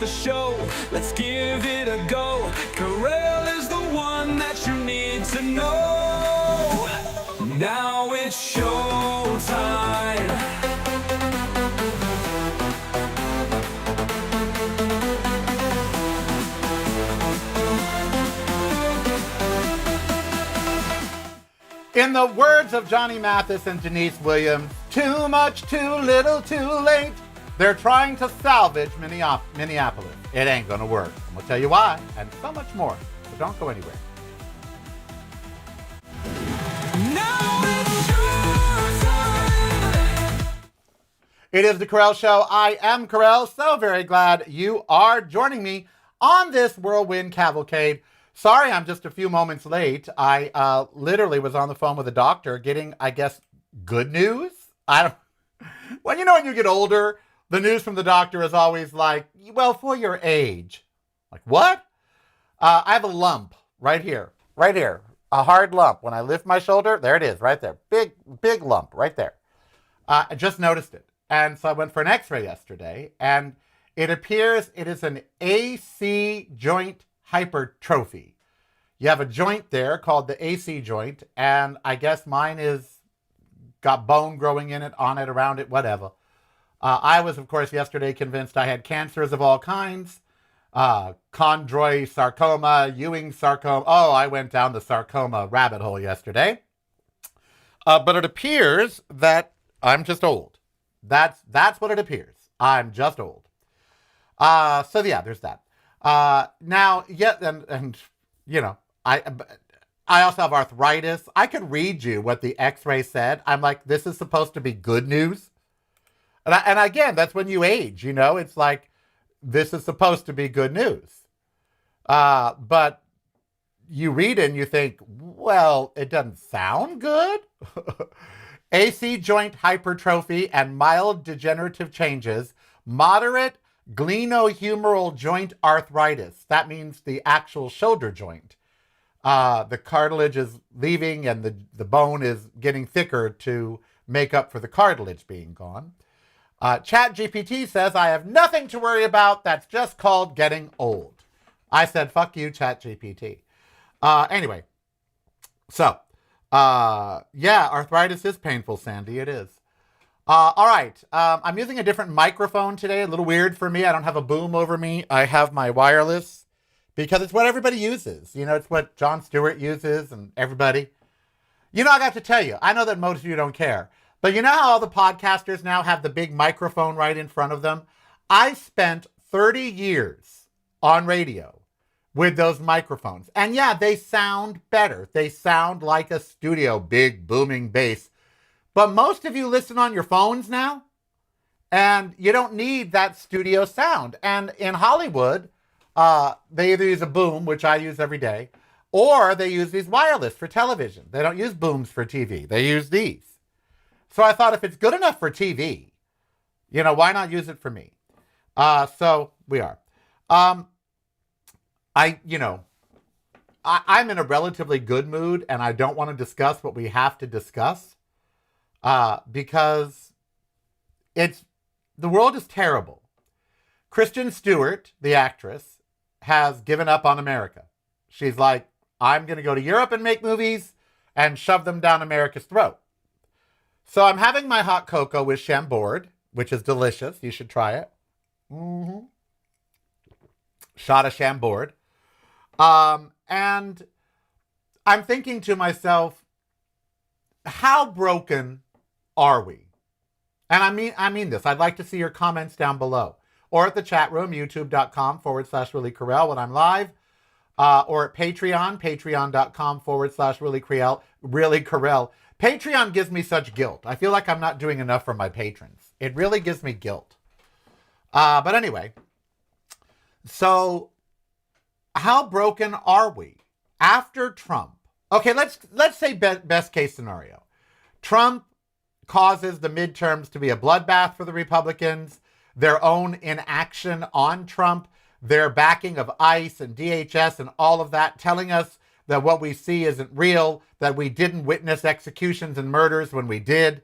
the show. Let's give it a go. Karel is the one that you need to know. Now it's show time. In the words of Johnny Mathis and Denise Williams, too much, too little, too late. They're trying to salvage Minneapolis. It ain't gonna work. And we'll tell you why, and so much more. So don't go anywhere. Now it's your time. It is the Karel Show. I am Karel. So very glad you are joining me on this whirlwind cavalcade. Sorry, I'm just a few moments late. I literally was on the phone with a doctor getting, I guess, good news. Well, when you get older, the news from the doctor is always like, well, for your age. Like, what? I have a lump right here, a hard lump. When I lift my shoulder, there it is, right there. Big lump right there. I just noticed it. And so I went for an x-ray yesterday, and it appears it is an AC joint hypertrophy. You have a joint there called the AC joint, and I guess mine is got bone growing in it, on it, around it, whatever. I was, of course, yesterday convinced I had cancers of all kinds, chondroid sarcoma, Ewing sarcoma. Oh, I went down the sarcoma rabbit hole yesterday. But it appears that I'm just old. That's what it appears. I'm just old. So yeah, there's that. Now, yeah, and you know, I also have arthritis. I could read you what the x-ray said. I'm like, this is supposed to be good news. And again, that's when you age, it's like, this is supposed to be good news. But you read it and you think, well, it doesn't sound good. AC joint hypertrophy and mild degenerative changes, moderate glenohumeral joint arthritis. That means the actual shoulder joint. The cartilage is leaving and the bone is getting thicker to make up for the cartilage being gone. ChatGPT says, I have nothing to worry about. That's just called getting old. I said, fuck you, ChatGPT. Anyway, so, yeah, arthritis is painful, Sandy. It is. All right. I'm using a different microphone today. A little weird for me. I don't have a boom over me. I have my wireless because it's what everybody uses. It's what Jon Stewart uses and everybody. I got to tell you, I know that most of you don't care, but you know how all the podcasters now have the big microphone right in front of them? I spent 30 years on radio with those microphones. And yeah, they sound better. They sound like a studio, big booming bass. But most of you listen on your phones now, and you don't need that studio sound. And in Hollywood, they either use a boom, which I use every day, or they use these wireless for television. They don't use booms for TV. They use these. So I thought if it's good enough for TV, why not use it for me? So we are. I'm in a relatively good mood, and I don't want to discuss what we have to discuss. Because the world is terrible. Kristen Stewart, the actress, has given up on America. She's like, I'm going to go to Europe and make movies and shove them down America's throat. So I'm having my hot cocoa with Chambord, which is delicious. You should try it. Mm-hmm. Shot of Chambord. And I'm thinking to myself, how broken are we? And I mean this. I'd like to see your comments down below. Or at the chat room, youtube.com/Willie Karel when I'm live. Or at Patreon, patreon.com/Willie Karel. Patreon gives me such guilt. I feel like I'm not doing enough for my patrons. It really gives me guilt. But anyway, so how broken are we after Trump? Okay, let's say best case scenario. Trump causes the midterms to be a bloodbath for the Republicans, their own inaction on Trump, their backing of ICE and DHS and all of that, telling us that what we see isn't real, that we didn't witness executions and murders when we did.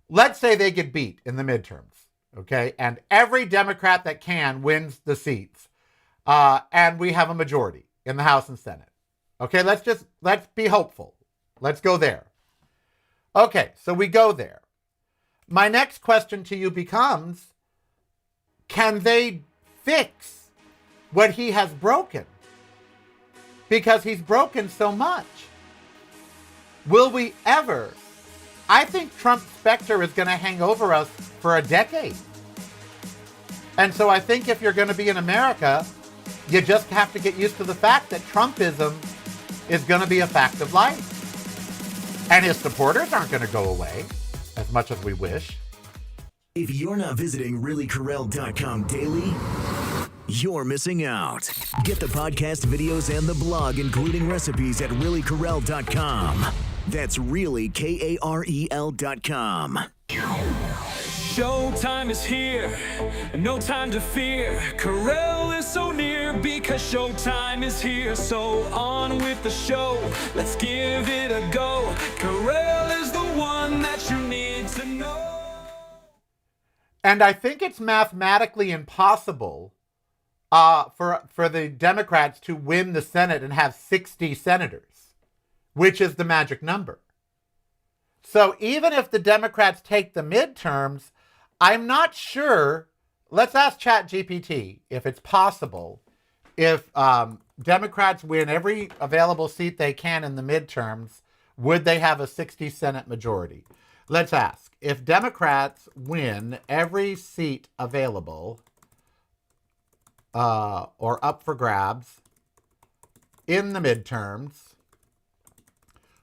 Let's say they get beat in the midterms. Okay, and every Democrat that can wins the seats. And we have a majority in the House and Senate. Okay, let's be hopeful. Let's go there. Okay, so we go there. My next question to you becomes, can they fix what he has broken? Because he's broken so much. Will we ever? I think Trump's specter is going to hang over us for a decade. And so I think if you're going to be in America, you just have to get used to the fact that Trumpism is going to be a fact of life. And his supporters aren't going to go away as much as we wish. If you're not visiting reallykarel.com daily, you're missing out. Get the podcast, videos, and the blog, including recipes at reallykarel.com. That's really KAREL.com. Showtime is here, no time to fear. Karel is so near because showtime is here. So on with the show, let's give it a go. Karel is the one that you need to know. And I think it's mathematically impossible for the Democrats to win the Senate and have 60 senators, which is the magic number. So even if the Democrats take the midterms, I'm not sure. Let's ask ChatGPT if it's possible, if Democrats win every available seat they can in the midterms, would they have a 60 Senate majority? Let's ask. If Democrats win every seat available or up for grabs in the midterms,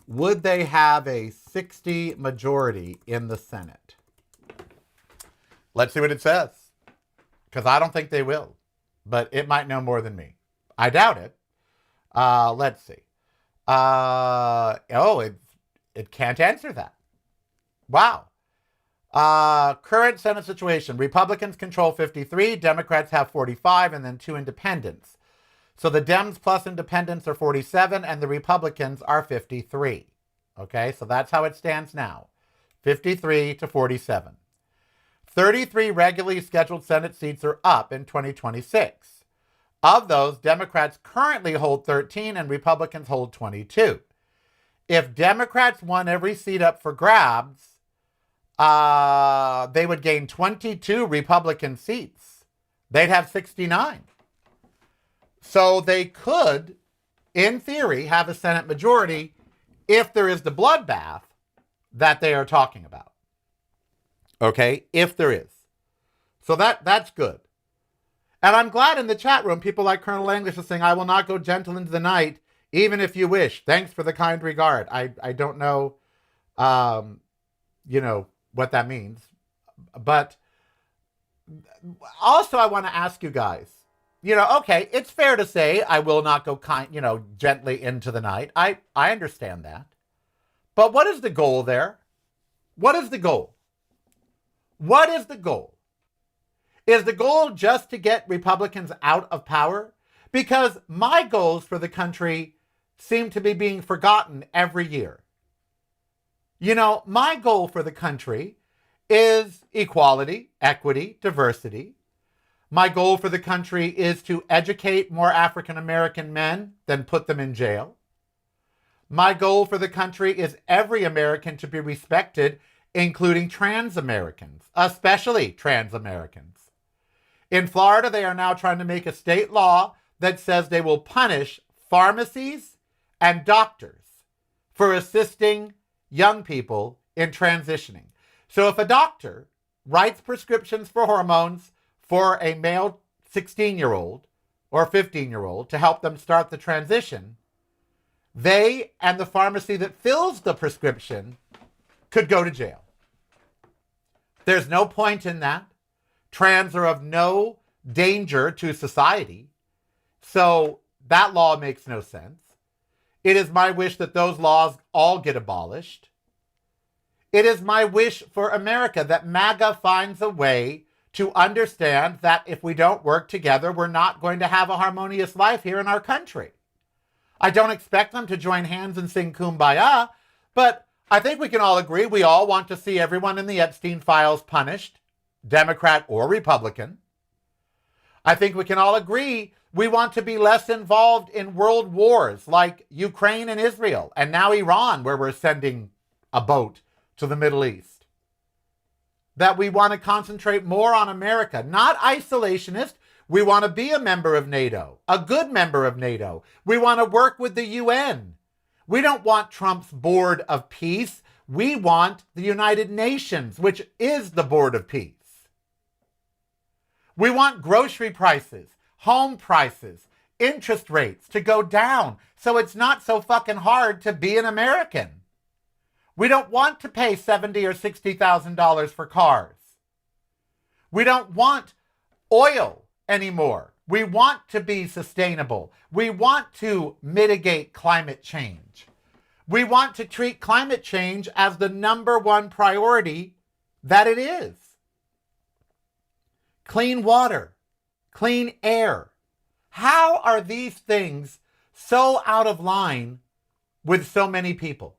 would they have a 60 majority in the Senate? Let's see what it says, because I don't think they will, but it might know more than me. I doubt it. Let's see. It can't answer that. Wow. Current Senate situation. Republicans control 53, Democrats have 45, and then 2 independents. So the Dems plus independents are 47, and the Republicans are 53. Okay, so that's how it stands now. 53 to 47. 33 regularly scheduled Senate seats are up in 2026. Of those, Democrats currently hold 13 and Republicans hold 22. If Democrats won every seat up for grabs, they would gain 22 Republican seats. They'd have 69. So they could, in theory, have a Senate majority if there is the bloodbath that they are talking about. Okay, if there is. So that's good. And I'm glad in the chat room, people like Colonel English are saying, I will not go gentle into the night, even if you wish. Thanks for the kind regard. I don't know, what that means. But also I want to ask you guys, okay, it's fair to say I will not go gently into the night. I understand that. But what is the goal there? What is the goal? What is the goal? Is the goal just to get Republicans out of power? Because my goals for the country seem to be being forgotten every year. My goal for the country is equality, equity, diversity. My goal for the country is to educate more African American men than put them in jail. My goal for the country is every American to be respected, including trans Americans, especially trans Americans. In Florida, they are now trying to make a state law that says they will punish pharmacies and doctors for assisting young people in transitioning. So if a doctor writes prescriptions for hormones for a male 16-year-old or 15-year-old to help them start the transition, they and the pharmacy that fills the prescription could go to jail. There's no point in that. Trans are of no danger to society. So that law makes no sense. It is my wish that those laws all get abolished. It is my wish for America that MAGA finds a way to understand that if we don't work together, we're not going to have a harmonious life here in our country. I don't expect them to join hands and sing Kumbaya, but I think we can all agree we all want to see everyone in the Epstein files punished, Democrat or Republican. I think we can all agree we want to be less involved in world wars like Ukraine and Israel, and now Iran, where we're sending a boat to the Middle East. That we want to concentrate more on America, not isolationist. We want to be a member of NATO, a good member of NATO. We want to work with the UN. We don't want Trump's board of peace. We want the United Nations, which is the board of peace. We want grocery prices, home prices, interest rates to go down so it's not so fucking hard to be an American. We don't want to pay $70,000 or $60,000 for cars. We don't want oil anymore. We want to be sustainable. We want to mitigate climate change. We want to treat climate change as the number one priority that it is. Clean water, clean air. How are these things so out of line with so many people?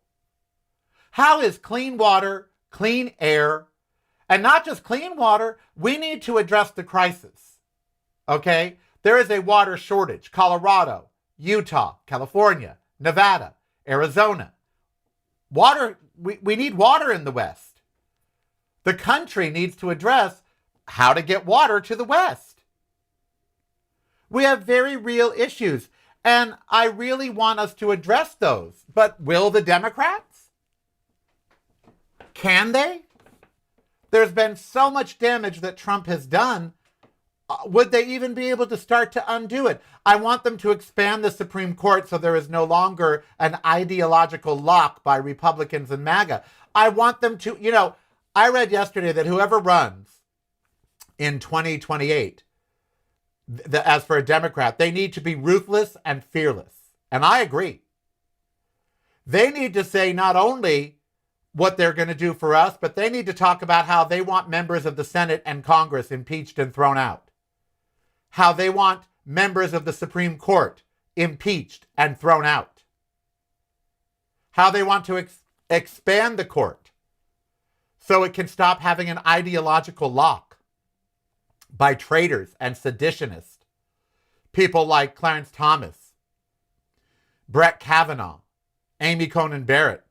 How is clean water, clean air, and not just clean water, we need to address the crisis. Okay? There is a water shortage. Colorado, Utah, California, Nevada, Arizona. Water, we need water in the West. The country needs to address how to get water to the West. We have very real issues, and I really want us to address those. But will the Democrats? Can they? There's been so much damage that Trump has done. Would they even be able to start to undo it? I want them to expand the Supreme Court so there is no longer an ideological lock by Republicans and MAGA. I want them to, I read yesterday that whoever runs in 2028, as for a Democrat, they need to be ruthless and fearless. And I agree. They need to say not only what they're going to do for us, but they need to talk about how they want members of the Senate and Congress impeached and thrown out. How they want members of the Supreme Court impeached and thrown out. How they want to expand the court so it can stop having an ideological lock by traitors and seditionists. People like Clarence Thomas, Brett Kavanaugh, Amy Coney Barrett.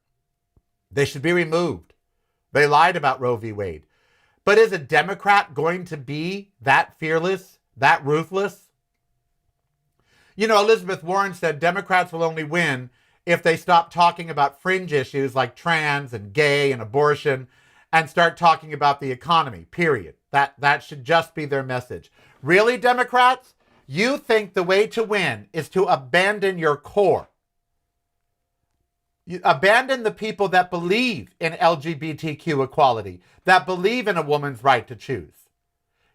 They should be removed. They lied about Roe v. Wade. But is a Democrat going to be that fearless, that ruthless? Elizabeth Warren said Democrats will only win if they stop talking about fringe issues like trans and gay and abortion and start talking about the economy, period. That should just be their message. Really, Democrats? You think the way to win is to abandon your core. You abandon the people that believe in LGBTQ equality, that believe in a woman's right to choose.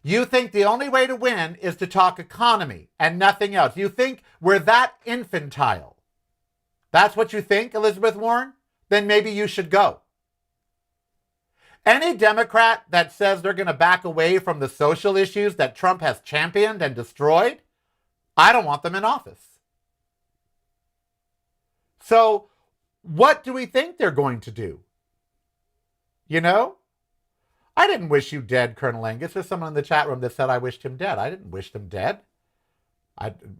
You think the only way to win is to talk economy and nothing else. You think we're that infantile. That's what you think, Elizabeth Warren? Then maybe you should go. Any Democrat that says they're going to back away from the social issues that Trump has championed and destroyed, I don't want them in office. So, what do we think they're going to do? I didn't wish you dead, Colonel Angus. There's someone in the chat room that said I wished him dead. I didn't wish them dead.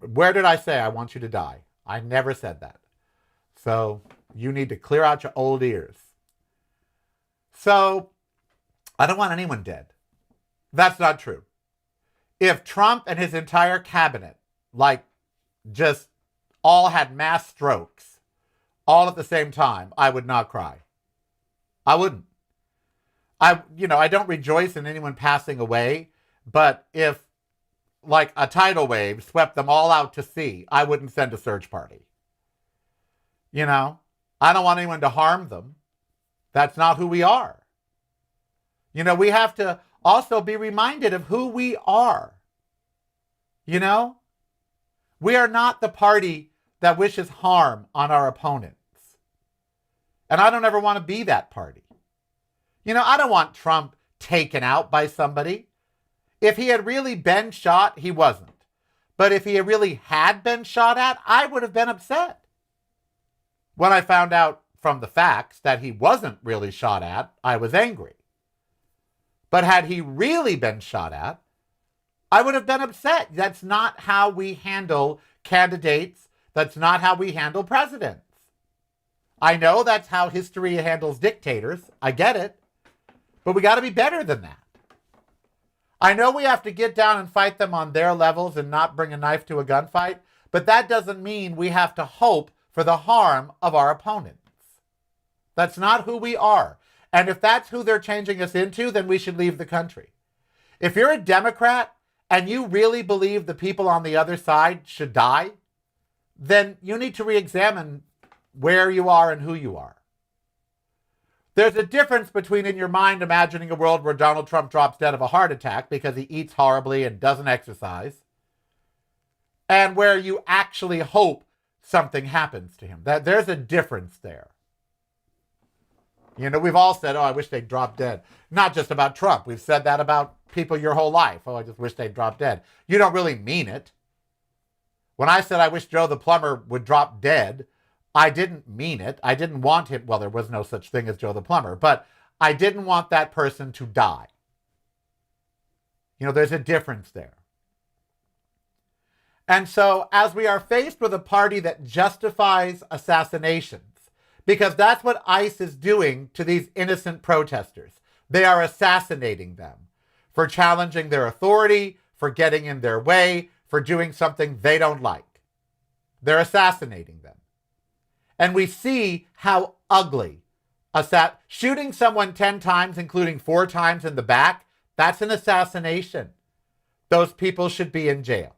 Where did I say I want you to die? I never said that. So you need to clear out your old ears. So I don't want anyone dead. That's not true. If Trump and his entire cabinet, just all had mass strokes, all at the same time, I would not cry. I wouldn't. I don't rejoice in anyone passing away, but if a tidal wave swept them all out to sea, I wouldn't send a search party. I don't want anyone to harm them. That's not who we are. We have to also be reminded of who we are. We are not the party that wishes harm on our opponents. And I don't ever want to be that party. I don't want Trump taken out by somebody. If he had really been shot, he wasn't. But if he really had been shot at, I would have been upset. When I found out from the facts that he wasn't really shot at, I was angry. But had he really been shot at, I would have been upset. That's not how we handle candidates. That's not how we handle presidents. I know that's how history handles dictators. I get it. But we got to be better than that. I know we have to get down and fight them on their levels and not bring a knife to a gunfight, but that doesn't mean we have to hope for the harm of our opponents. That's not who we are. And if that's who they're changing us into, then we should leave the country. If you're a Democrat and you really believe the people on the other side should die, then you need to re-examine where you are and who you are. There's a difference between in your mind imagining a world where Donald Trump drops dead of a heart attack because he eats horribly and doesn't exercise, and where you actually hope something happens to him. There's a difference there. You know, we've all said, oh, I wish they'd drop dead. Not just about Trump. We've said that about people your whole life. Oh, I just wish they'd drop dead. You don't really mean it. When I said I wish Joe the plumber would drop dead, I didn't mean it. I didn't want him. Well, there was no such thing as Joe the plumber, but I didn't want that person to die. You know, there's a difference there. And so as we are faced with a party that justifies assassinations, because that's what ICE is doing to these innocent protesters. They are assassinating them for challenging their authority, for getting in their way, for doing something they don't like. They're assassinating them. And we see how ugly shooting someone 10 times, including 4 times in the back, that's an assassination. Those people should be in jail.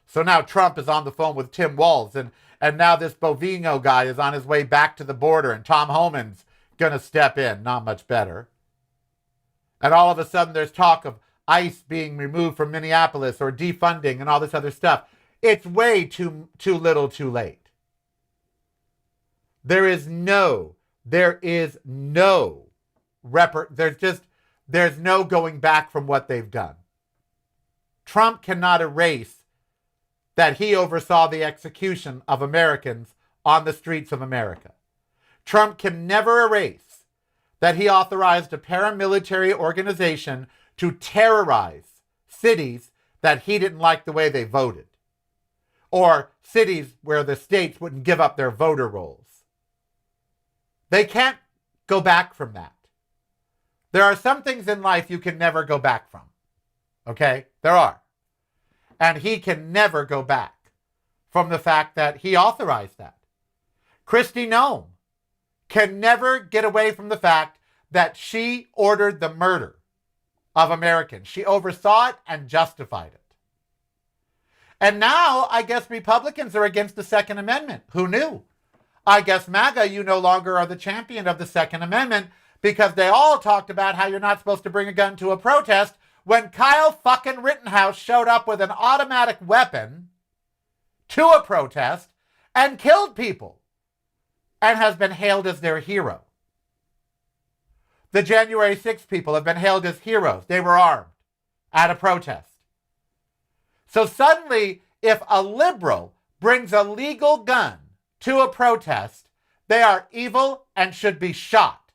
So now Trump is on the phone with Tim Walz, and now this Bovino guy is on his way back to the border, and Tom Homan's going to step in. Not much better. And all of a sudden there's talk of ICE being removed from Minneapolis or defunding and all this other stuff. It's way too little too late. There's no going back from what they've done. Trump cannot erase that he oversaw the execution of Americans on the streets of America. Trump can never erase that he authorized a paramilitary organization to terrorize cities that he didn't like the way they voted, or cities where the states wouldn't give up their voter rolls. They can't go back from that. There are some things in life you can never go back from. Okay? There are. And he can never go back from the fact that he authorized that. Kristi Noem can never get away from the fact that she ordered the murder of Americans. She oversaw it and justified it. And now I guess Republicans are against the Second Amendment. Who knew? I guess MAGA, you no longer are the champion of the Second Amendment because they all talked about how you're not supposed to bring a gun to a protest when Kyle fucking Rittenhouse showed up with an automatic weapon to a protest and killed people and has been hailed as their hero. The January 6th people have been hailed as heroes. They were armed at a protest. So suddenly, if a liberal brings a legal gun to a protest, they are evil and should be shot.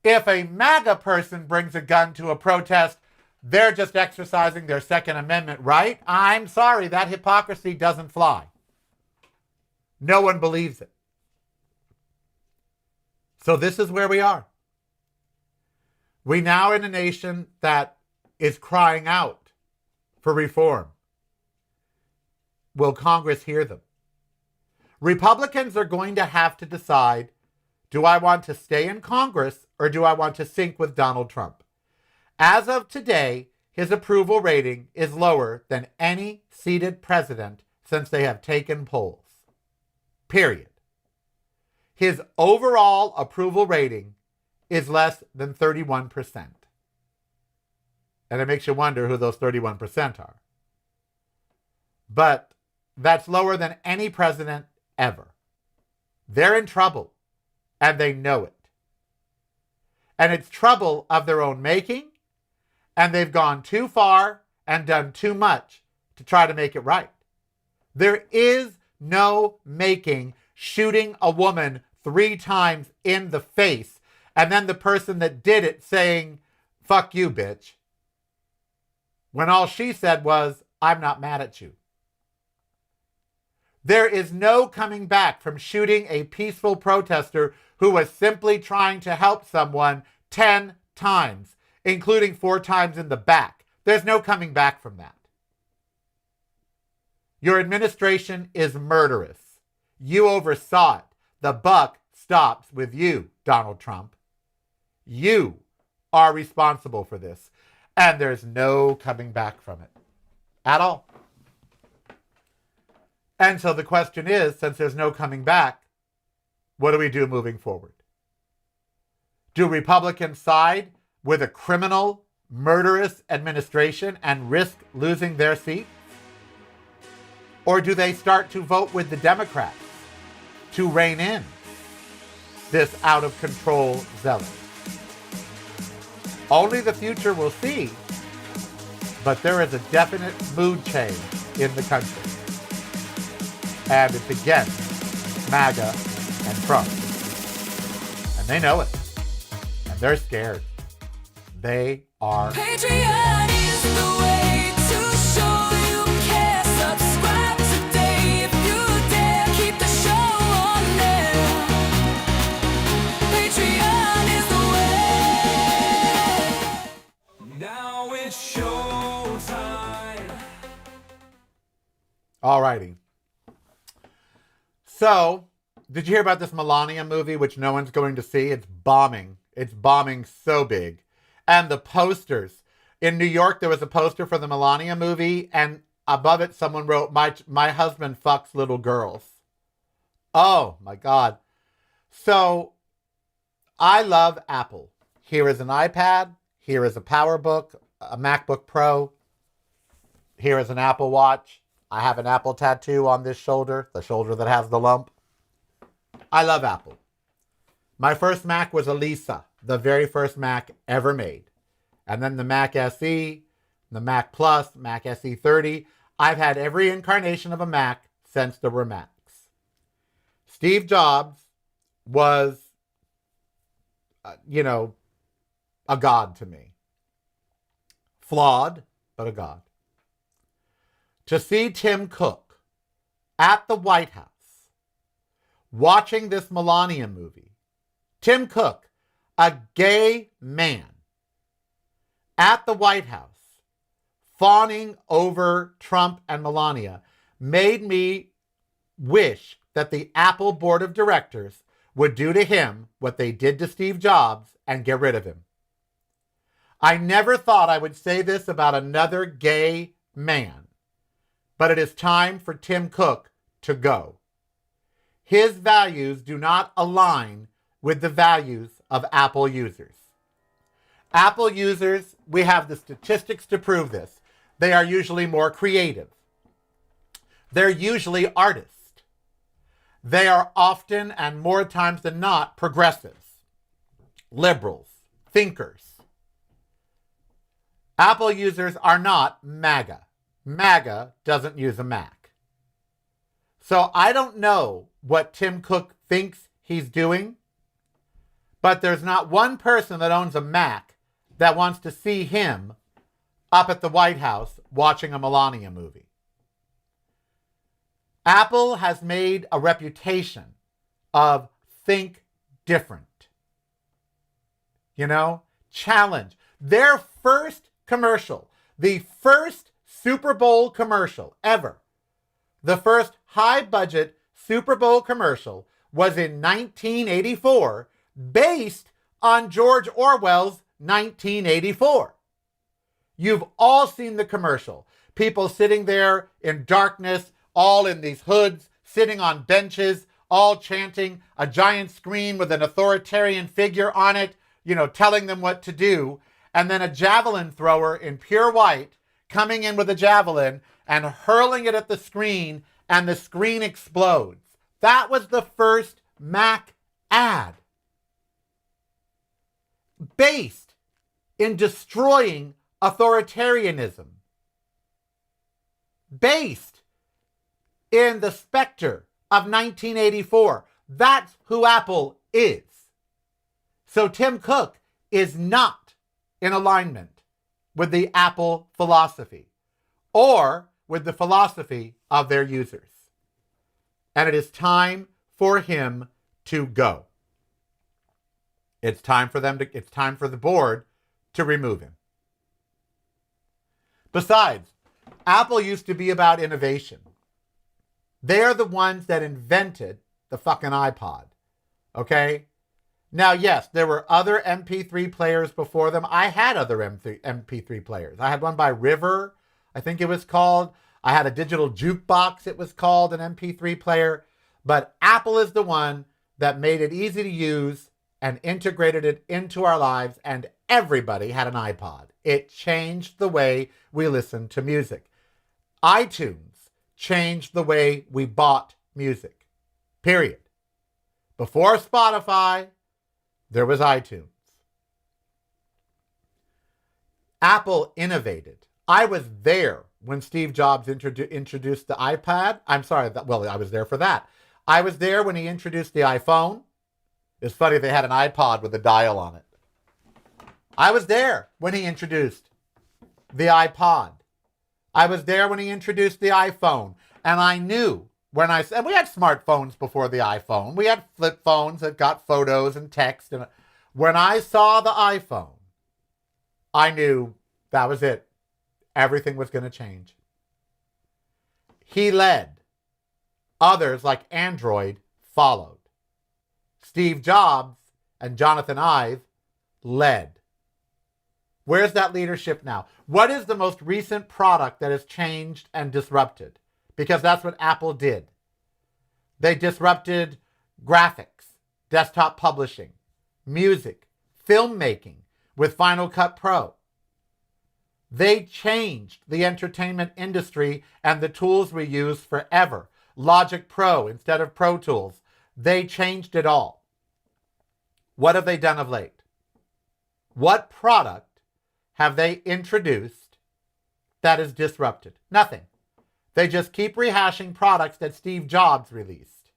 If a MAGA person brings a gun to a protest, they're just exercising their Second Amendment right. I'm sorry, that hypocrisy doesn't fly. No one believes it. So this is where we are. We now in a nation that is crying out for reform. Will Congress hear them? Republicans are going to have to decide, do I want to stay in Congress or do I want to sync with Donald Trump? As of today, his approval rating is lower than any seated president since they have taken polls. Period. His overall approval rating is less than 31%. And it makes you wonder who those 31% are. But that's lower than any president ever. They're in trouble, and they know it. And it's trouble of their own making, and they've gone too far and done too much to try to make it right. There is no making shooting a woman 3 times in the face and then the person that did it saying, "Fuck you, bitch," when all she said was, "I'm not mad at you." There is no coming back from shooting a peaceful protester who was simply trying to help someone 10 times, including 4 times in the back. There's no coming back from that. Your administration is murderous. You oversaw it. The buck stops with you, Donald Trump. You are responsible for this. And there's no coming back from it at all. And so the question is, since there's no coming back, what do we do moving forward? Do Republicans side with a criminal, murderous administration and risk losing their seat? Or do they start to vote with the Democrats to rein in this out-of-control zealot? Only the future will see, but there is a definite mood change in the country. And it's against MAGA and Trump. And they know it. And they're scared. They are. Patreon is the way to show you care. Subscribe today if you dare. Keep the show on there. Patreon is the way. Now it's showtime. Alrighty. So, did you hear about this Melania movie, which no one's going to see? It's bombing. It's bombing so big. And the posters. In New York, there was a poster for the Melania movie, and above it, someone wrote, my husband fucks little girls. Oh, my God. So, I love Apple. Here is an iPad. Here is a PowerBook, a MacBook Pro. Here is an Apple Watch. I have an Apple tattoo on this shoulder, the shoulder that has the lump. I love Apple. My first Mac was a Lisa, the very first Mac ever made. And then the Mac SE, the Mac Plus, Mac SE 30. I've had every incarnation of a Mac since there were Macs. Steve Jobs was, a god to me. Flawed, but a god. To see Tim Cook at the White House watching this Melania movie, Tim Cook, a gay man, at the White House fawning over Trump and Melania, made me wish that the Apple board of directors would do to him what they did to Steve Jobs and get rid of him. I never thought I would say this about another gay man. But it is time for Tim Cook to go. His values do not align with the values of Apple users. Apple users, we have the statistics to prove this. They are usually more creative. They're usually artists. They are often and more times than not progressives, liberals, thinkers. Apple users are not MAGA. MAGA doesn't use a Mac. So I don't know what Tim Cook thinks he's doing, but there's not one person that owns a Mac that wants to see him up at the White House watching a Melania movie. Apple has made a reputation of think different. Challenge. Their first commercial, the first Super Bowl commercial ever. The first high-budget Super Bowl commercial was in 1984, based on George Orwell's 1984. You've all seen the commercial. People sitting there in darkness, all in these hoods, sitting on benches, all chanting, a giant screen with an authoritarian figure on it, telling them what to do, and then a javelin thrower in pure white coming in with a javelin and hurling it at the screen, and the screen explodes. That was the first Mac ad. Based in destroying authoritarianism. Based in the specter of 1984. That's who Apple is. So Tim Cook is not in alignment with the Apple philosophy or with the philosophy of their users. And it is time for him to go. It's time for the board to remove him. Besides, Apple used to be about innovation. They're the ones that invented the fucking iPod. Okay? Now, yes, there were other MP3 players before them. I had other MP3 players. I had one by River, I think it was called. I had a digital jukebox, it was called, an MP3 player. But Apple is the one that made it easy to use and integrated it into our lives, and everybody had an iPod. It changed the way we listened to music. iTunes changed the way we bought music. Period. Before Spotify, there was iTunes. Apple innovated. I was there when Steve Jobs introduced the iPad. I was there for that. I was there when he introduced the iPhone. It's funny, they had an iPod with a dial on it. I was there when he introduced the iPod. I was there when he introduced the iPhone. And I knew and we had smartphones before the iPhone. We had flip phones that got photos and text. And when I saw the iPhone, I knew that was it. Everything was going to change. He led. Others, like Android, followed. Steve Jobs and Jonathan Ive led. Where's that leadership now? What is the most recent product that has changed and disrupted? Because that's what Apple did. They disrupted graphics, desktop publishing, music, filmmaking with Final Cut Pro. They changed the entertainment industry and the tools we use forever. Logic Pro instead of Pro Tools. They changed it all. What have they done of late? What product have they introduced that is disrupted? Nothing. They just keep rehashing products that Steve Jobs released.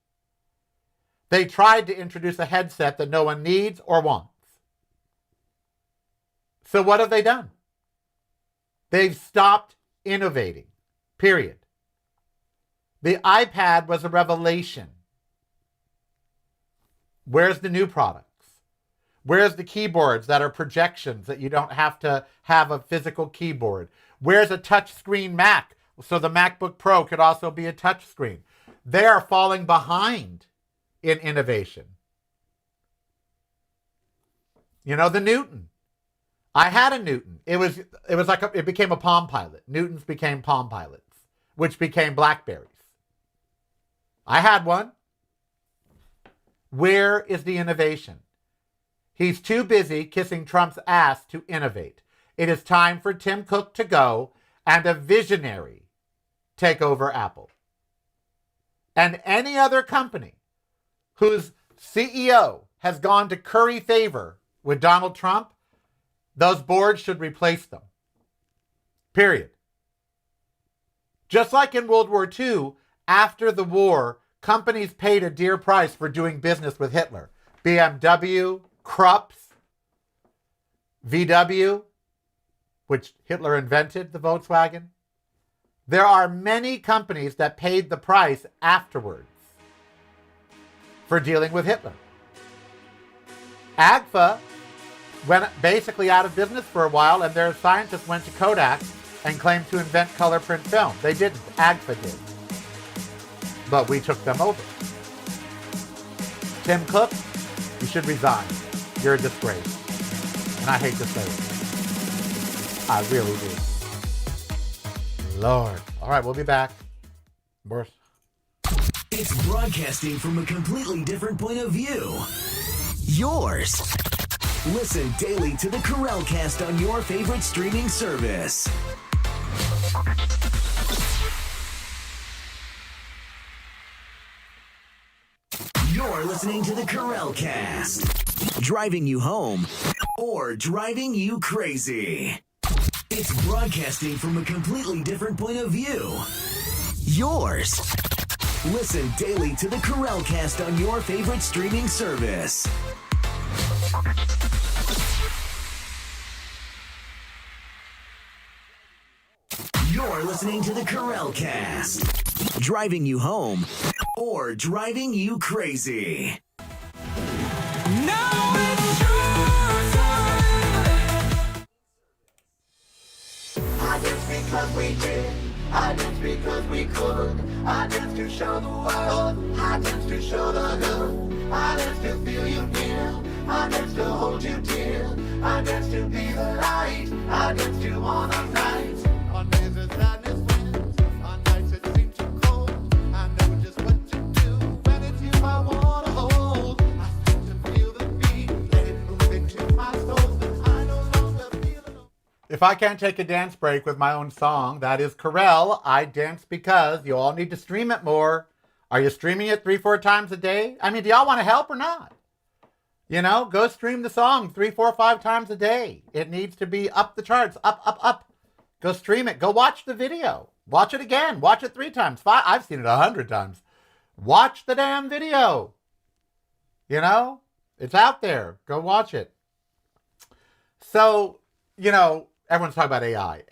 They tried to introduce a headset that no one needs or wants. So what have they done? They've stopped innovating. Period. The iPad was a revelation. Where's the new products? Where's the keyboards that are projections that you don't have to have a physical keyboard? Where's a touchscreen Mac so the MacBook Pro could also be a touchscreen? They are falling behind in innovation. You know, the Newton. I had a Newton. It became a Palm Pilot. Newtons became Palm Pilots, which became Blackberries. I had one. Where is the innovation? He's too busy kissing Trump's ass to innovate. It is time for Tim Cook to go and a visionary take over Apple. And any other company whose CEO has gone to curry favor with Donald Trump, those boards should replace them. Period. Just like in World War II, after the war, companies paid a dear price for doing business with Hitler. BMW, Krups, VW, which Hitler invented, the Volkswagen. There are many companies that paid the price afterwards for dealing with Hitler. AGFA went basically out of business for a while, and their scientists went to Kodak and claimed to invent color print film. They didn't. AGFA did. But we took them over. Tim Cook, you should resign. You're a disgrace. And I hate to say it. I really do. Lord. All right, we'll be back. Boris. It's broadcasting from a completely different point of view. Yours. Listen daily to the Karel Cast on your favorite streaming service. You're listening to the Karel Cast. Driving you home or driving you crazy. It's broadcasting from a completely different point of view. Yours. Listen daily to the Karel Cast on your favorite streaming service. You're listening to the Karel Cast. Driving you home or driving you crazy. Now it's your time. I dance because we did. I dance because we could. I dance to show the world. I dance to show the good. I dance to feel you near. I dance to hold you dear. I dance to be the light. I dance to on a night. On days that sadness wins. On nights that seem too cold. I know just what to do. When it's you I wanna hold. I start to feel the beat. Let it move into my soul. I no longer feel alone. If I can't take a dance break with my own song, that is Karel. I Dance Because. You all need to stream it more. Are you streaming it 3-4 times a day? I mean, do y'all want to help or not? You know, go stream the song 3, 4, 5 times a day. It needs to be up the charts, up, up, up. Go stream it. Go watch the video. Watch it again. Watch it 3 times, 5. I've seen it 100 times. Watch the damn video. You know, it's out there. Go watch it. So, you know, everyone's talking about AI.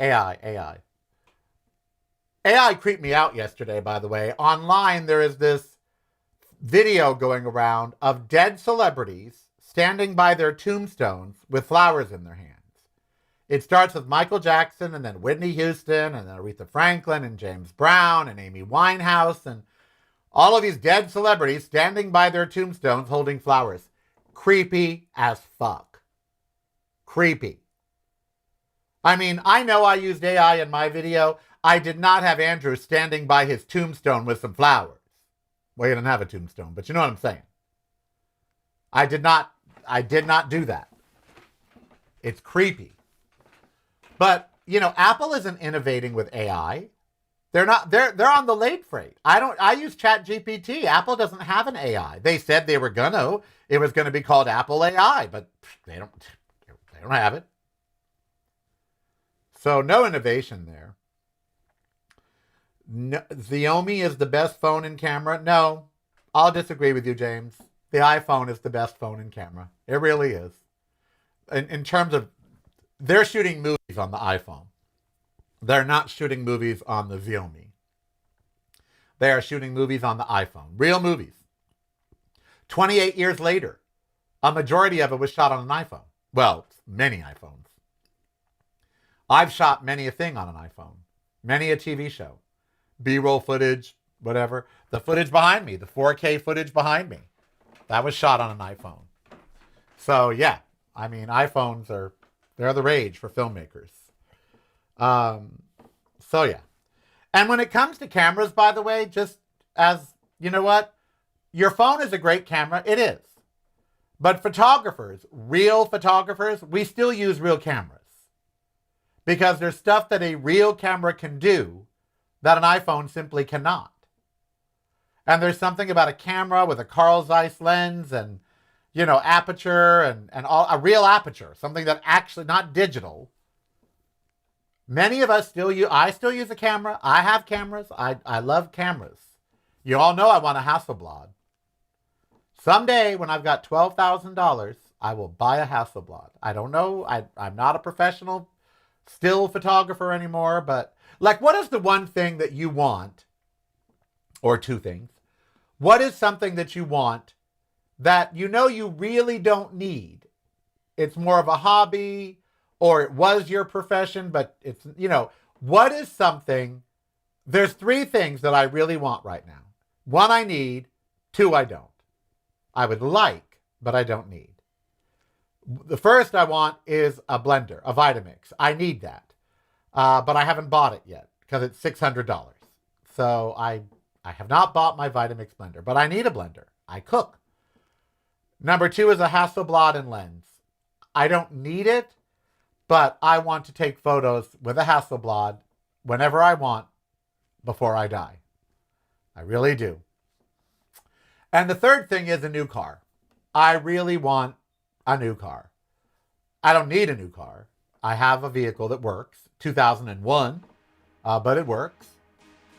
AI creeped me out yesterday, by the way. Online, there is this video going around of dead celebrities standing by their tombstones with flowers in their hands. It starts with Michael Jackson and then Whitney Houston and then Aretha Franklin and James Brown and Amy Winehouse and all of these dead celebrities standing by their tombstones holding flowers. Creepy as fuck. Creepy. I mean, I know I used AI in my video. I did not have Andrew standing by his tombstone with some flowers. Well, he didn't have a tombstone, but you know what I'm saying. I did not do that. It's creepy. But, you know, Apple isn't innovating with AI. They're on the late freight. I use ChatGPT. Apple doesn't have an AI. They said they were gonna. It was gonna be called Apple AI, but they don't have it. So no innovation there. No, Xiaomi is the best phone in camera. No, I'll disagree with you, James. The iPhone is the best phone in camera. It really is. In terms of, they're shooting movies on the iPhone. They're not shooting movies on the Xiaomi. They are shooting movies on the iPhone. Real movies. 28 years later, a majority of it was shot on an iPhone. Well, many iPhones. I've shot many a thing on an iPhone. Many a TV show. B-roll footage, whatever. The footage behind me, the 4K footage behind me, that was shot on an iPhone. So, yeah. I mean, iPhones they're the rage for filmmakers. So, yeah. And when it comes to cameras, by the way, just as, you know what? Your phone is a great camera. It is. But photographers, real photographers, we still use real cameras. Because there's stuff that a real camera can do that an iPhone simply cannot. And there's something about a camera with a Carl Zeiss lens and, you know, aperture and all, a real aperture, something that actually, not digital. Many of us I still use a camera. I have cameras. I love cameras. You all know I want a Hasselblad. Someday when I've got $12,000, I will buy a Hasselblad. I don't know. I'm not a professional still photographer anymore, but like, what is the one thing that you want, or two things? What is something that you want that you know you really don't need? It's more of a hobby, or it was your profession, but it's, you know, what is something? There's 3 things that I really want right now. 1 I need, 2 I don't. I would like, but I don't need. The first I want is a blender, a Vitamix. I need that. But I haven't bought it yet because it's $600. So I have not bought my Vitamix blender, but I need a blender. I cook. Number 2 is a Hasselblad and lens. I don't need it, but I want to take photos with a Hasselblad whenever I want before I die. I really do. And the third thing is a new car. I really want a new car. I don't need a new car. I have a vehicle that works, 2001, but it works.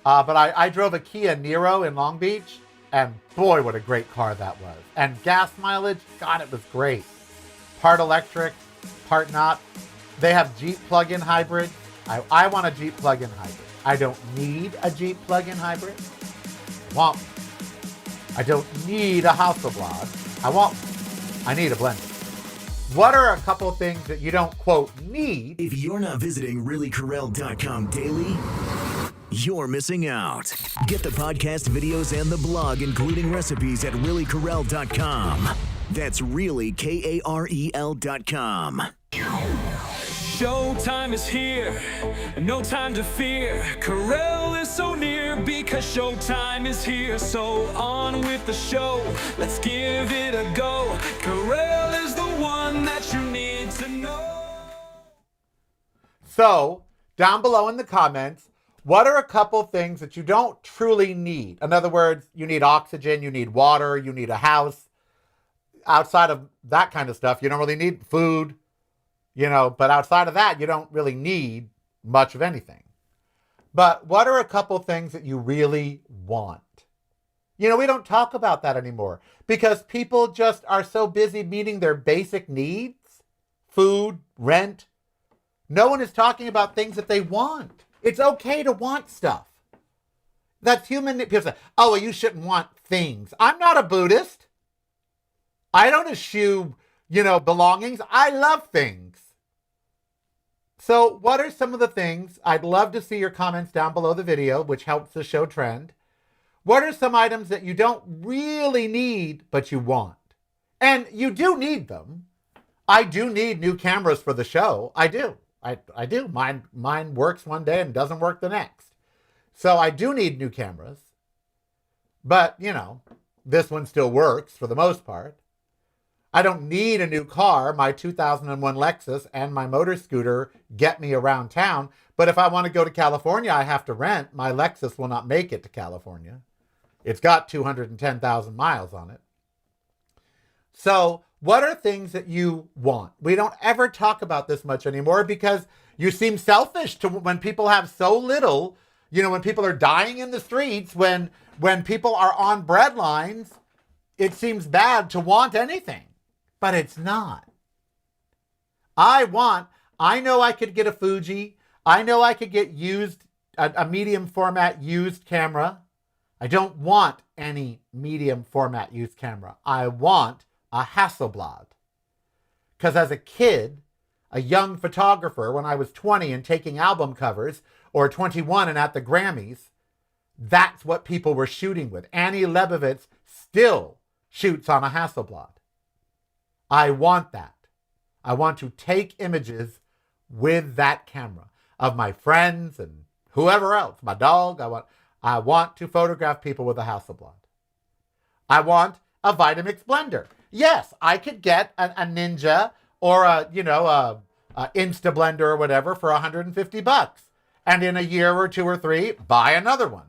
But I drove a Kia Niro in Long Beach, and boy, what a great car that was. And gas mileage, God, it was great. Part electric, part not. They have Jeep plug-in hybrid. I want a Jeep plug-in hybrid. I don't need a Jeep plug-in hybrid. Want one. I don't need a Hasselblad. I want one. I need a blender. What are a couple of things that you don't, quote, need? If you're not visiting reallykarel.com daily, you're missing out. Get the podcast videos and the blog, including recipes, at reallykarel.com. That's really Karel.com. Showtime is here, no time to fear. Karel is so near because showtime is here. So on with the show, let's give it a go. Karel is the one that you need to know. So, down below in the comments, what are a couple things that you don't truly need? In other words, you need oxygen, you need water, you need a house. Outside of that kind of stuff, you don't really need food. But outside of that, you don't really need much of anything. But what are a couple things that you really want? We don't talk about that anymore because people just are so busy meeting their basic needs, food, rent. No one is talking about things that they want. It's okay to want stuff. That's human. People say, oh, well, you shouldn't want things. I'm not a Buddhist. I don't eschew, belongings. I love things. So what are some of the things? I'd love to see your comments down below the video, which helps the show trend. What are some items that you don't really need, but you want? And you do need them. I do need new cameras for the show. I do. I do. Mine works one day and doesn't work the next. So I do need new cameras. But, this one still works for the most part. I don't need a new car. My 2001 Lexus and my motor scooter get me around town. But if I want to go to California, I have to rent. My Lexus will not make it to California. It's got 210,000 miles on it. So what are things that you want? We don't ever talk about this much anymore because you seem selfish when people have so little, when people are dying in the streets, when people are on bread lines, it seems bad to want anything. But it's not. I know I could get a Fuji. I know I could get a medium format used camera. I don't want any medium format used camera. I want a Hasselblad. Because as a kid, a young photographer, when I was 20 and taking album covers, or 21 and at the Grammys, that's what people were shooting with. Annie Leibovitz still shoots on a Hasselblad. I want that. I want to take images with that camera of my friends and whoever else, my dog. I want to photograph people with a Hasselblad. I want a Vitamix blender. Yes, I could get a Ninja or a Insta blender or whatever for $150. And in a year or two or three, buy another one.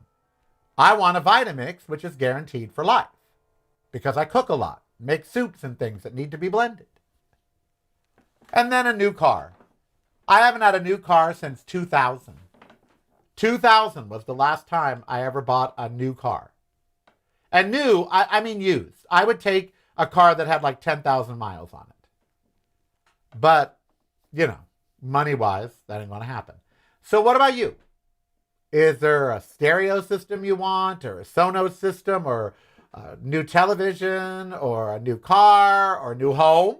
I want a Vitamix, which is guaranteed for life because I cook a lot. Make soups and things that need to be blended. And then a new car. I haven't had a new car since 2000. 2000 was the last time I ever bought a new car. And new, I mean used. I would take a car that had like 10,000 miles on it. But, money-wise, that ain't going to happen. So what about you? Is there a stereo system you want, or a Sonos system, or a new television, or a new car, or a new home?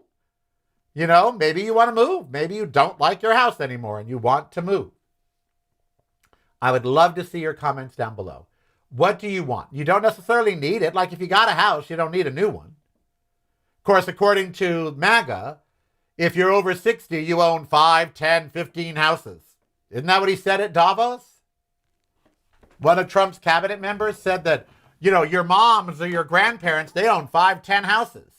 Maybe you want to move. Maybe you don't like your house anymore and you want to move. I would love to see your comments down below. What do you want? You don't necessarily need it. Like if you got a house, you don't need a new one. Of course, according to MAGA, if you're over 60, you own 5, 10, 15 houses. Isn't that what he said at Davos? One of Trump's cabinet members said that your moms or your grandparents, they own 5, 10 houses.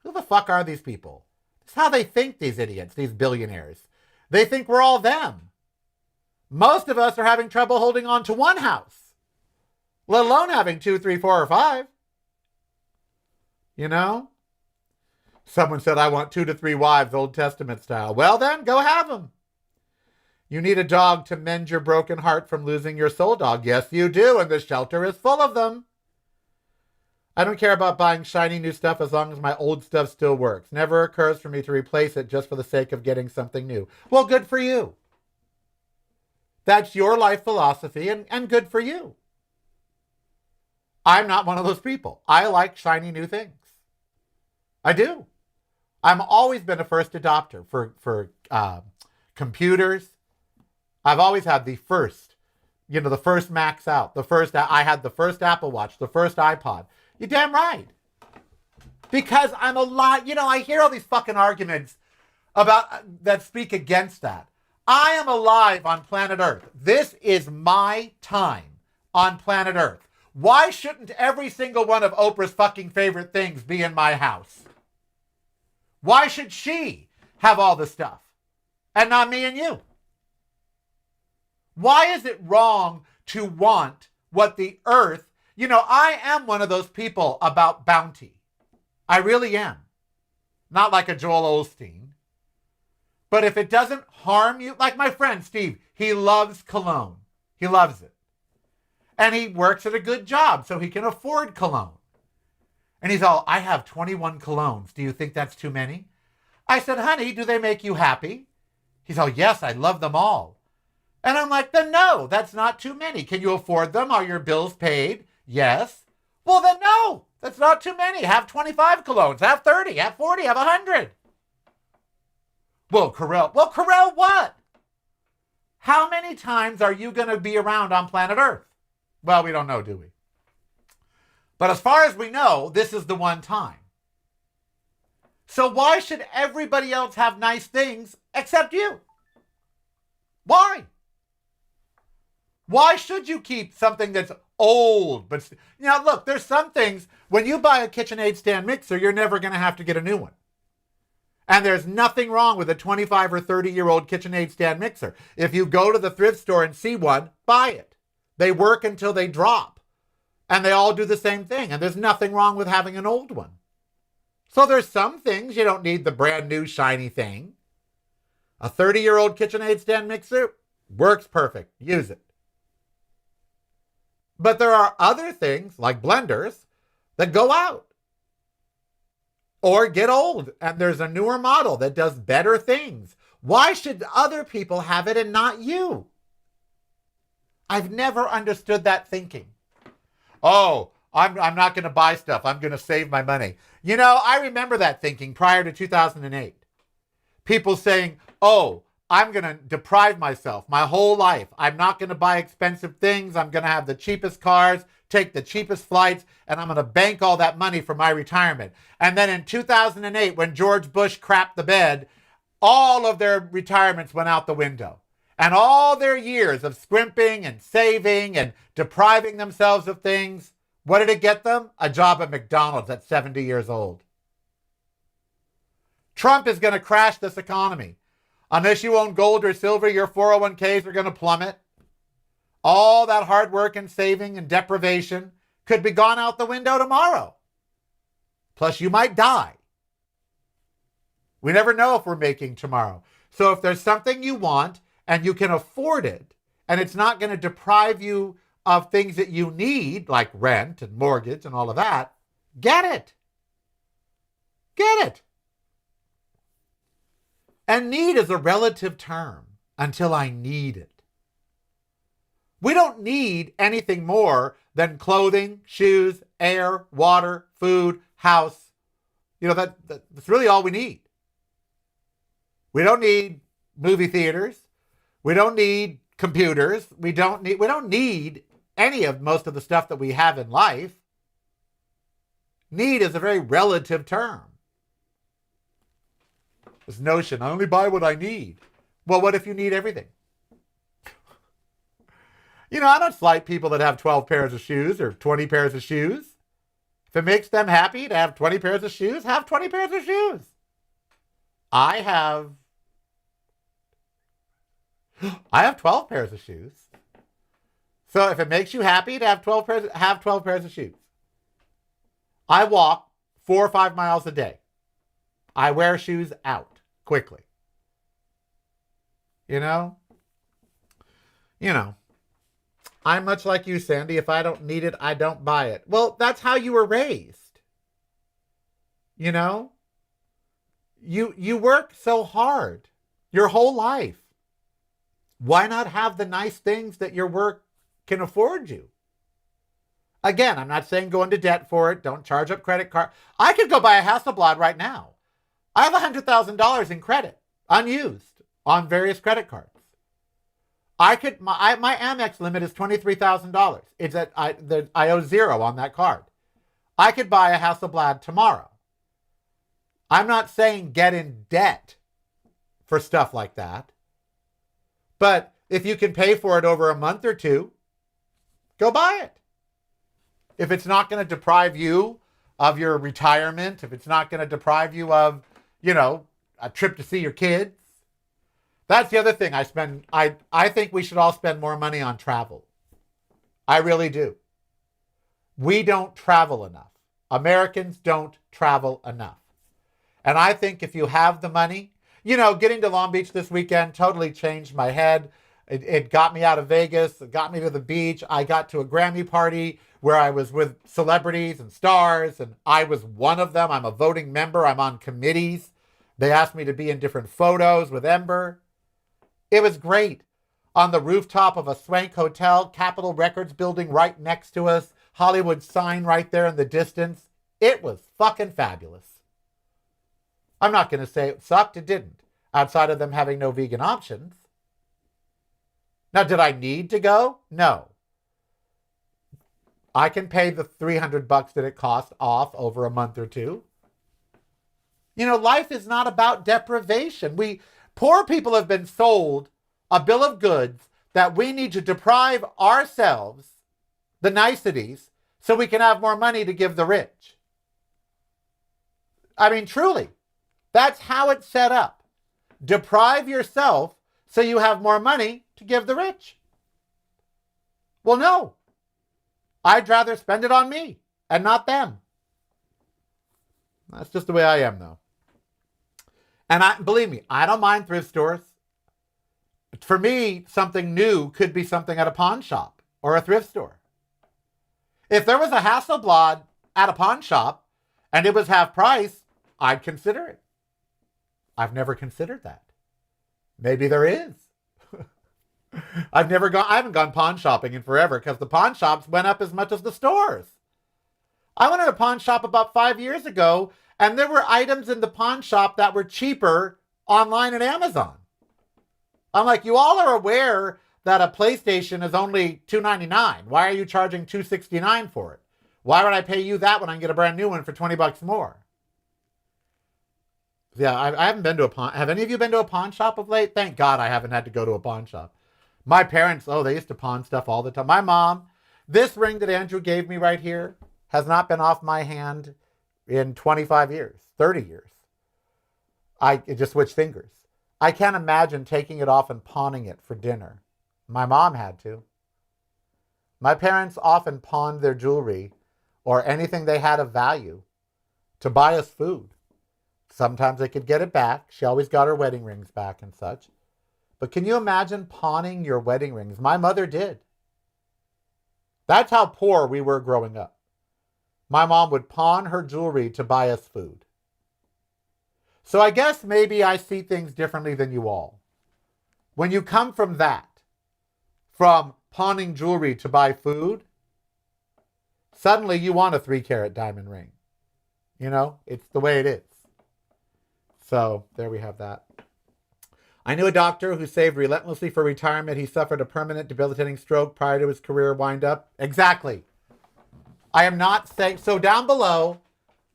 Who the fuck are these people? It's how they think, these idiots, these billionaires. They think we're all them. Most of us are having trouble holding on to one house, let alone having 2, 3, 4, or 5. Someone said, I want 2 to 3 wives, Old Testament style. Well then, go have them. You need a dog to mend your broken heart from losing your soul dog. Yes, you do, and the shelter is full of them. I don't care about buying shiny new stuff as long as my old stuff still works. Never occurs for me to replace it just for the sake of getting something new. Well, good for you. That's your life philosophy, and good for you. I'm not one of those people. I like shiny new things. I do. I've always been a first adopter for computers. I've always had the first, the first Macs out. I had the first Apple Watch, the first iPod. You're damn right. Because I'm a lot, I hear all these fucking arguments that speak against that. I am alive on planet Earth. This is my time on planet Earth. Why shouldn't every single one of Oprah's fucking favorite things be in my house? Why should she have all the stuff and not me and you? Why is it wrong to want what the earth, I am one of those people about bounty. I really am. Not like a Joel Osteen. But if it doesn't harm you, like my friend Steve, he loves cologne. He loves it. And he works at a good job, so he can afford cologne. And he's all, I have 21 colognes. Do you think that's too many? I said, honey, do they make you happy? He's all, yes, I love them all. And I'm like, then no, that's not too many. Can you afford them? Are your bills paid? Yes. Well, then no, that's not too many. Have 25 colognes, have 30, have 40, have 100. Well, Karel, what? How many times are you going to be around on planet Earth? Well, we don't know, do we? But as far as we know, this is the one time. So why should everybody else have nice things except you? Why? Why should you keep something that's old? But look, there's some things, when you buy a KitchenAid stand mixer, you're never going to have to get a new one. And there's nothing wrong with a 25 or 30-year-old KitchenAid stand mixer. If you go to the thrift store and see one, buy it. They work until they drop. And they all do the same thing. And there's nothing wrong with having an old one. So there's some things you don't need the brand new shiny thing. A 30-year-old KitchenAid stand mixer works perfect. Use it. But there are other things, like blenders, that go out. Or get old, and there's a newer model that does better things. Why should other people have it and not you? I've never understood that thinking. Oh, I'm not going to buy stuff. I'm going to save my money. I remember that thinking prior to 2008. People saying, oh, I'm going to deprive myself my whole life. I'm not going to buy expensive things. I'm going to have the cheapest cars, take the cheapest flights, and I'm going to bank all that money for my retirement. And then in 2008, when George Bush crapped the bed, all of their retirements went out the window. And all their years of scrimping and saving and depriving themselves of things, what did it get them? A job at McDonald's at 70 years old. Trump is going to crash this economy. Unless you own gold or silver, your 401ks are going to plummet. All that hard work and saving and deprivation could be gone out the window tomorrow. Plus, you might die. We never know if we're making tomorrow. So if there's something you want and you can afford it, and it's not going to deprive you of things that you need, like rent and mortgage and all of that, get it. Get it. And need is a relative term until I need it. We don't need anything more than clothing, shoes, air, water, food, house. That's really all we need. We don't need movie theaters. We don't need computers. We don't need most of the stuff that we have in life. Need is a very relative term. This notion, I only buy what I need. Well, what if you need everything? I don't slight people that have 12 pairs of shoes or 20 pairs of shoes. If it makes them happy to have 20 pairs of shoes, have 20 pairs of shoes. I have 12 pairs of shoes. So if it makes you happy to have 12 pairs of shoes. I walk 4 or 5 miles a day. I wear shoes out quickly. I'm much like you, Sandy. If I don't need it, I don't buy it. Well, that's how you were raised. You work so hard your whole life. Why not have the nice things that your work can afford you? Again, I'm not saying go into debt for it. Don't charge up credit card. I could go buy a Hasselblad right now. I have $100,000 in credit, unused, on various credit cards. My Amex limit is $23,000. It's I owe zero on that card. I could buy a Hasselblad tomorrow. I'm not saying get in debt for stuff like that. But if you can pay for it over a month or two, go buy it. If it's not going to deprive you of your retirement, if it's not going to deprive you of, a trip to see your kids. That's the other thing I think we should all spend more money on travel. I really do. We don't travel enough. Americans don't travel enough. And I think if you have the money, getting to Long Beach this weekend totally changed my head. It got me out of Vegas. It got me to the beach. I got to a Grammy party where I was with celebrities and stars, and I was one of them. I'm a voting member. I'm on committees. They asked me to be in different photos with Ember. It was great. On the rooftop of a swank hotel, Capitol Records building right next to us, Hollywood sign right there in the distance. It was fucking fabulous. I'm not going to say it sucked. It didn't. Outside of them having no vegan options. Now, did I need to go? No. I can pay the $300 that it cost off over a month or two. Life is not about deprivation. Poor people have been sold a bill of goods that we need to deprive ourselves the niceties so we can have more money to give the rich. I mean, truly, that's how it's set up. Deprive yourself so you have more money to give the rich. Well, no. I'd rather spend it on me and not them. That's just the way I am, though. And believe me, I don't mind thrift stores. For me, something new could be something at a pawn shop or a thrift store. If there was a Hasselblad at a pawn shop and it was half price, I'd consider it. I've never considered that. Maybe there is. I haven't gone pawn shopping in forever because the pawn shops went up as much as the stores. I went to a pawn shop about 5 years ago, and there were items in the pawn shop that were cheaper online at Amazon. I'm like, you all are aware that a PlayStation is only $299. Why are you charging $269 for it? Why would I pay you that when I can get a brand new one for $20 more? Yeah, I haven't been to a pawn. Have any of you been to a pawn shop of late? Thank God I haven't had to go to a pawn shop. My parents, they used to pawn stuff all the time. My mom, this ring that Andrew gave me right here has not been off my hand in 25 years, 30 years. It just switched fingers. I can't imagine taking it off and pawning it for dinner. My mom had to. My parents often pawned their jewelry or anything they had of value to buy us food. Sometimes they could get it back. She always got her wedding rings back and such. But can you imagine pawning your wedding rings? My mother did. That's how poor we were growing up. My mom would pawn her jewelry to buy us food. So I guess maybe I see things differently than you all. When you come from that, from pawning jewelry to buy food, suddenly you want a 3-carat diamond ring. It's the way it is. So there we have that. I knew a doctor who saved relentlessly for retirement. He suffered a permanent debilitating stroke prior to his career wind-up. Exactly. I am not saying... So down below,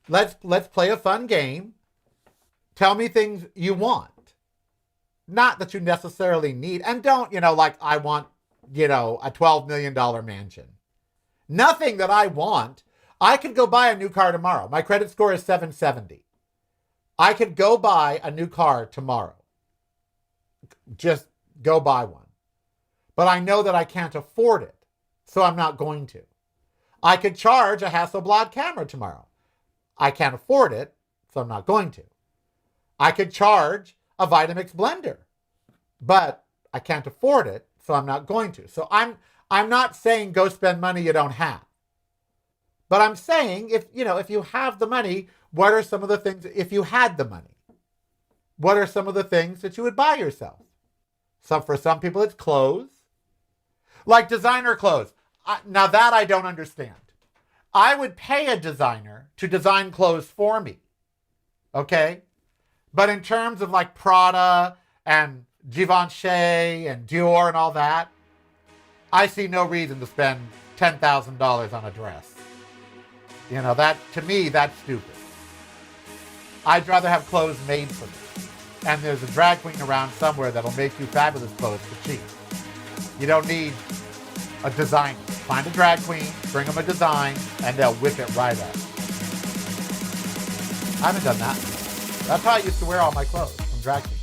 let's play a fun game. Tell me things you want. Not that you necessarily need. And don't, I want, a $12 million mansion. Nothing that I want. I could go buy a new car tomorrow. My credit score is 770. I could go buy a new car tomorrow. Just go buy one. But I know that I can't afford it, so I'm not going to. I could charge a Hasselblad camera tomorrow. I can't afford it, so I'm not going to. I could charge a Vitamix blender, but I can't afford it, so I'm not going to. So I'm not saying go spend money you don't have. But I'm saying if you have the money, what are some of the things, if you had the money, what are some of the things that you would buy yourself? So for some people, it's clothes. Like designer clothes. Now that I don't understand. I would pay a designer to design clothes for me. Okay? But in terms of like Prada and Givenchy and Dior and all that, I see no reason to spend $10,000 on a dress. You know, that, to me, that's stupid. I'd rather have clothes made for me. And there's a drag queen around somewhere that'll make you fabulous clothes for cheap. You don't need a designer. Find a drag queen, bring them a design, and they'll whip it right up. I haven't done that. That's how I used to wear all my clothes, from drag queens.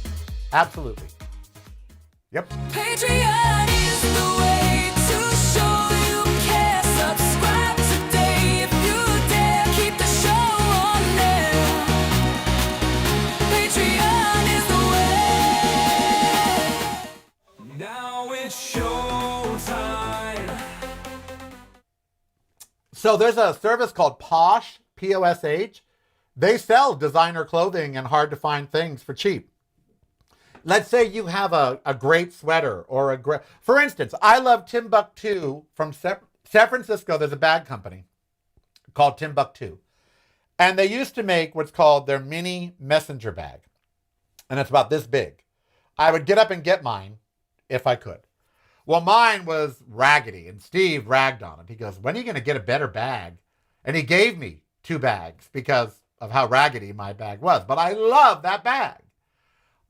Absolutely. Yep. Patreon is the way to show you care. Subscribe today if you dare. Keep the show on there. Patreon is the way. Now it's showtime. So there's a service called Posh, P-O-S-H. They sell designer clothing and hard to find things for cheap. Let's say you have a great sweater or a great... For instance, I love Timbuktu from San Francisco. There's a bag company called Timbuktu. And they used to make what's called their mini messenger bag. And it's about this big. I would get up and get mine if I could. Well, mine was raggedy, and Steve ragged on it. He goes, when are you going to get a better bag? And he gave me 2 bags because of how raggedy my bag was. But I love that bag.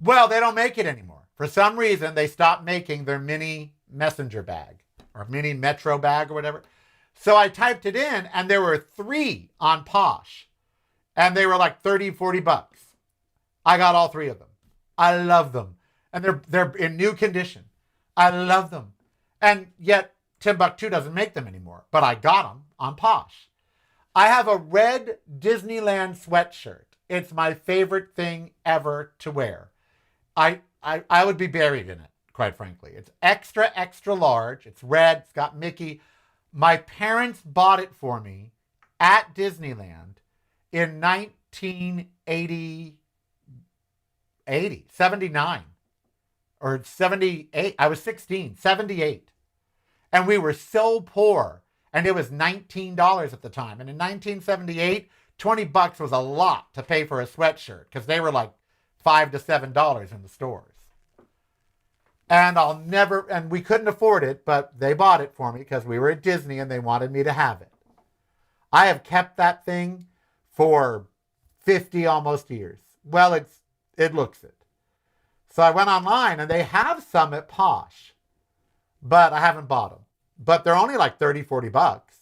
Well, they don't make it anymore. For some reason, they stopped making their mini messenger bag or mini metro bag or whatever. So I typed it in, and there were 3 on Posh. And they were like 30, 40 bucks. I got all 3 of them. I love them. And they're in new condition. I love them. And yet Timbuktu doesn't make them anymore. But I got them on Posh. I have a red Disneyland sweatshirt. It's my favorite thing ever to wear. I would be buried in it, quite frankly. It's extra, extra large. It's red. It's got Mickey. My parents bought it for me at Disneyland in 1980, 79 or 78. I was 16, 78. And we were so poor. And it was $19 at the time. And in 1978, 20 bucks was a lot to pay for a sweatshirt because they were like $5 to $7 in the stores. And and we couldn't afford it, but they bought it for me because we were at Disney and they wanted me to have it. I have kept that thing for 50 almost years. Well, it looks it. So I went online and they have some at Posh, but I haven't bought them. But they're only like 30, 40 bucks.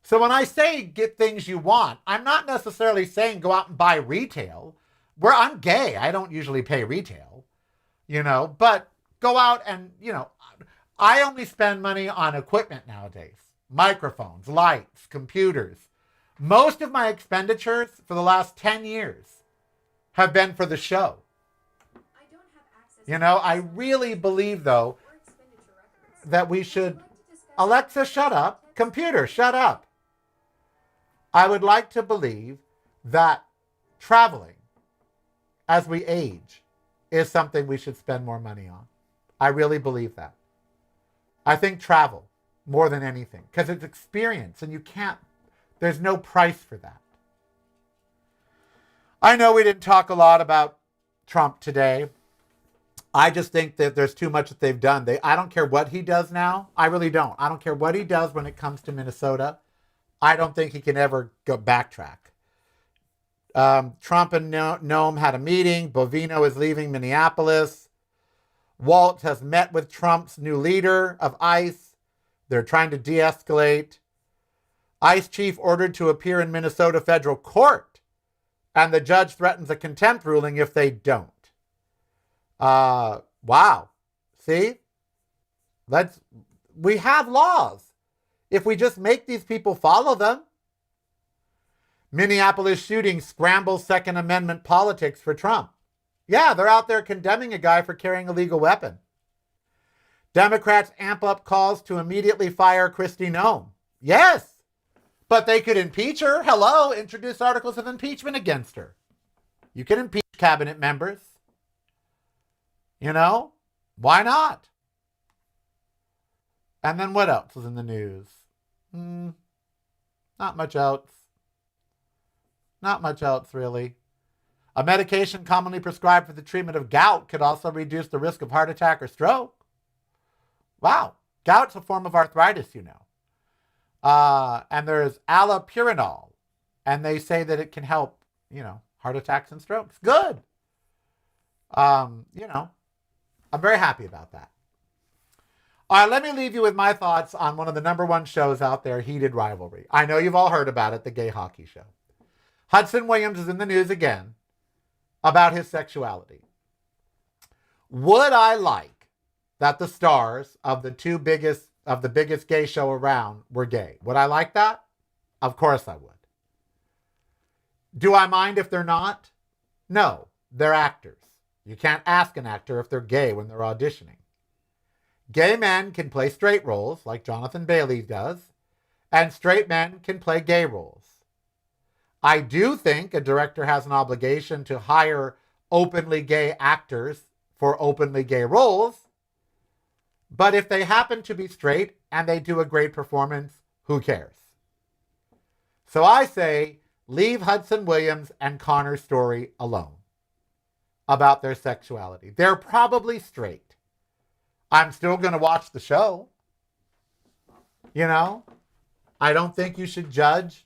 So when I say get things you want, I'm not necessarily saying go out and buy retail. Where I'm gay, I don't usually pay retail, but go out and, I only spend money on equipment nowadays. Microphones, lights, computers. Most of my expenditures for the last 10 years have been for the show. I don't have access I really believe, though, that we should... Alexa, shut up. Computer, shut up. I would like to believe that traveling as we age is something we should spend more money on. I really believe that. I think travel more than anything because it's experience and there's no price for that. I know we didn't talk a lot about Trump today. I just think that there's too much that they've done. I don't care what he does now. I really don't. I don't care what he does when it comes to Minnesota. I don't think he can ever go backtrack. Trump and Noem had a meeting. Bovino is leaving Minneapolis. Walt has met with Trump's new leader of ICE. They're trying to de-escalate. ICE chief ordered to appear in Minnesota federal court. And the judge threatens a contempt ruling if they don't. Wow. See? We have laws. If we just make these people follow them. Minneapolis shooting scrambles Second Amendment politics for Trump. Yeah, they're out there condemning a guy for carrying a legal weapon. Democrats amp up calls to immediately fire Kristi Noem. Yes, but they could impeach her. Hello, introduce articles of impeachment against her. You can impeach cabinet members. Why not? And then what else is in the news? Not much else. Not much else, really. A medication commonly prescribed for the treatment of gout could also reduce the risk of heart attack or stroke. Wow. Gout's a form of arthritis, you know. And there's allopurinol. And they say that it can help, heart attacks and strokes. Good. I'm very happy about that. All right, let me leave you with my thoughts on one of the number one shows out there, Heated Rivalry. I know you've all heard about it, the gay hockey show. Hudson Williams is in the news again about his sexuality. Would I like that the stars of the biggest gay show around were gay? Would I like that? Of course I would. Do I mind if they're not? No, they're actors. You can't ask an actor if they're gay when they're auditioning. Gay men can play straight roles, like Jonathan Bailey does, and straight men can play gay roles. I do think a director has an obligation to hire openly gay actors for openly gay roles, but if they happen to be straight and they do a great performance, who cares? So I say, leave Hudson Williams and Connor's story alone about their sexuality. They're probably straight. I'm still going to watch the show. I don't think you should judge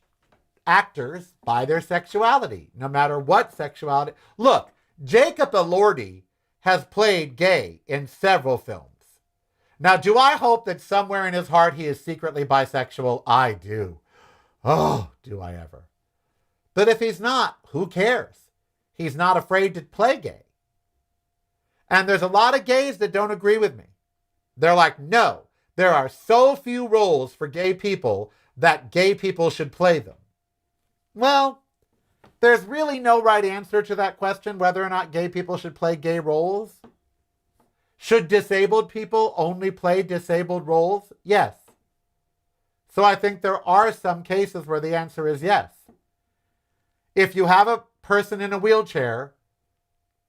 actors by their sexuality, no matter what sexuality. Look, Jacob Elordi has played gay in several films. Now, do I hope that somewhere in his heart he is secretly bisexual? I do. Oh, do I ever. But if he's not, who cares? He's not afraid to play gay. And there's a lot of gays that don't agree with me. They're like, no, there are so few roles for gay people that gay people should play them. Well, there's really no right answer to that question, whether or not gay people should play gay roles. Should disabled people only play disabled roles? Yes. So I think there are some cases where the answer is yes. If you have a person in a wheelchair,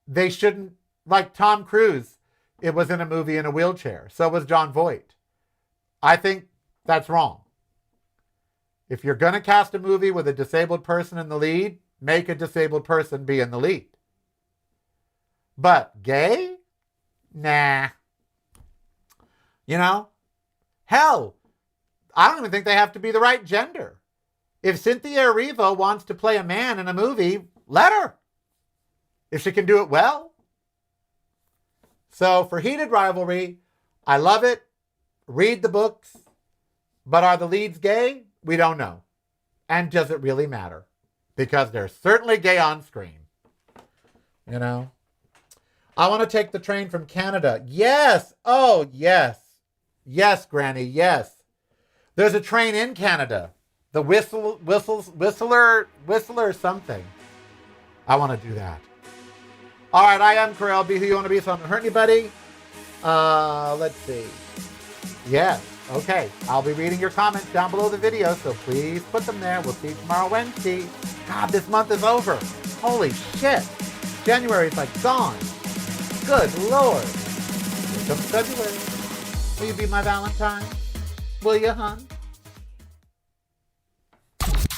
they shouldn't, like Tom Cruise, it was in a movie in a wheelchair. So was John Voight. I think that's wrong. If you're going to cast a movie with a disabled person in the lead, make a disabled person be in the lead. But gay? Nah. Hell, I don't even think they have to be the right gender. If Cynthia Erivo wants to play a man in a movie, let her. If she can do it well. So for Heated Rivalry, I love it. Read the books. But are the leads gay? We don't know. And does it really matter? Because they're certainly gay on screen. I want to take the train from Canada. Yes. Oh, yes. Yes, Granny. Yes. There's a train in Canada. The Whistler something. I want to do that. All right, I am Karel. Be who you want to be, so I don't hurt anybody. Let's see. Yes, okay. I'll be reading your comments down below the video, so please put them there. We'll see you tomorrow, Wednesday. God, this month is over. Holy shit. January's like gone. Good Lord. Here comes February. Will you be my Valentine? Will you, hon?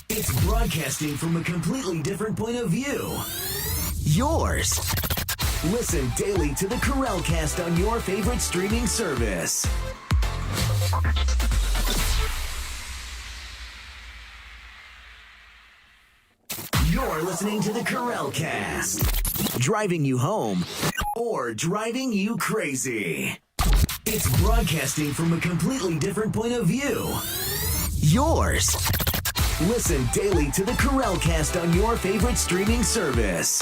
It's broadcasting from a completely different point of view. Yours. Listen daily to the Karel Cast on your favorite streaming service. You're listening to the Karel Cast. Driving you home or driving you crazy. It's broadcasting from a completely different point of view. Yours. Listen daily to the Karel Cast on your favorite streaming service.